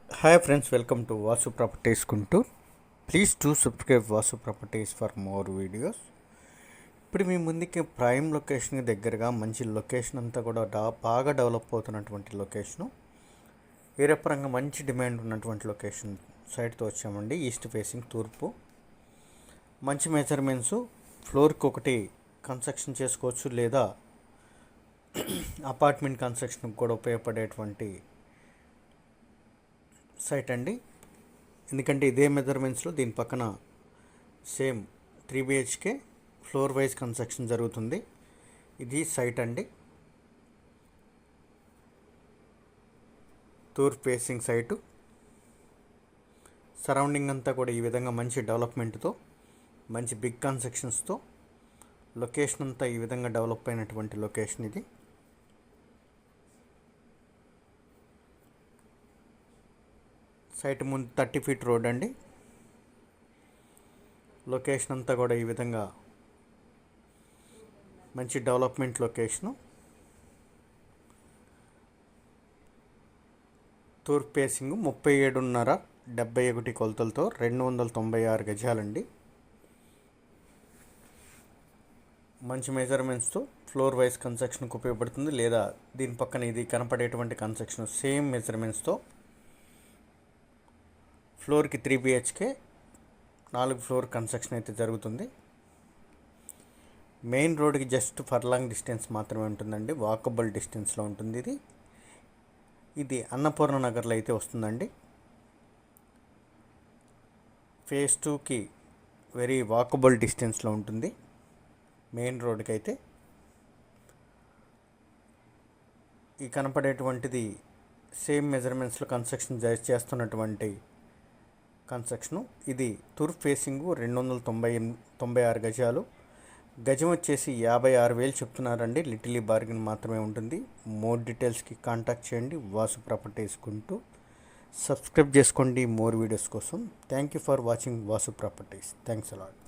Hi friends, welcome to Vasu properties Guntur. Please to subscribe Vasu properties for more videos. ఇప్పుడు మీ ముందుకి prime లొకేషన్కి దగ్గరగా మంచి లొకేషన్ అంతా కూడా బాగా డెవలప్ అవుతున్నటువంటి లొకేషను, ఏరపరంగా మంచి డిమాండ్ ఉన్నటువంటి లొకేషన్ సైట్తో వచ్చామండి. ఈస్ట్ ఫేసింగ్ తూర్పు, మంచి మెజర్మెంట్స్, ఫ్లోర్కి ఒకటి కన్స్ట్రక్షన్ చేసుకోవచ్చు లేదా అపార్ట్మెంట్ కన్స్ట్రక్షన్కి కూడా ఉపయోగపడేటువంటి సైట్ అండి. ఎందుకంటే ఇదే మెజర్మెంట్స్లో దీని పక్కన same 3 BHK floor wise construction జరుగుతుంది. ఇది సైట్ అండి, తూర్పు ఫేసింగ్ సైటు. సరౌండింగ్ అంతా కూడా ఈ విధంగా మంచి డెవలప్మెంట్తో, మంచి బిగ్ కన్స్ట్రక్షన్స్తో లొకేషన్ అంతా ఈ విధంగా డెవలప్ అయినటువంటి లొకేషన్ ఇది. సైట్ ముందు 30 feet రోడ్ అండి. లొకేషన్ అంతా కూడా ఈ విధంగా మంచి డెవలప్మెంట్ లొకేషను. తూర్పు ఫేసింగ్ 37.5 71 కొలతలతో 296 గజాలండి. మంచి మెజర్మెంట్స్తో ఫ్లోర్ వైజ్ కన్స్ట్రక్షన్కి ఉపయోగపడుతుంది, లేదా దీని పక్కన ఇది కనపడేటువంటి కన్స్ట్రక్షన్ సేమ్ మెజర్మెంట్స్తో ఫ్లోర్కి 3 BHK 4 ఫ్లోర్ కన్స్ట్రక్షన్ అయితే జరుగుతుంది. మెయిన్ రోడ్కి జస్ట్ ఫర్లాంగ్ డిస్టెన్స్ మాత్రమే ఉంటుందండి, వాకబుల్ డిస్టెన్స్లో ఉంటుంది. ఇది అన్నపూర్ణ నగర్లో అయితే వస్తుందండి. ఫేజ్ 2కి వెరీ వాకబుల్ డిస్టెన్స్లో ఉంటుంది మెయిన్ రోడ్కి అయితే. ఈ కనపడేటువంటిది సేమ్ మెజర్మెంట్స్లో కన్స్ట్రక్షన్ చేస్తున్నటువంటి కన్స్ట్రక్షను. ఇది తూర్పు ఫేసింగ్ 296 గజాలు. గజం వచ్చేసి 56,000 చెప్తున్నారండి. లిటిల్ బార్గెన్ మాత్రమే ఉంటుంది. మోర్ డీటెయిల్స్కి కాంటాక్ట్ చేయండి. వాసు ప్రాపర్టీస్ గుంటూరు. సబ్స్క్రైబ్ చేసుకోండి మోర్ వీడియోస్ కోసం. Thank you for watching Vasu properties. Thanks a lot.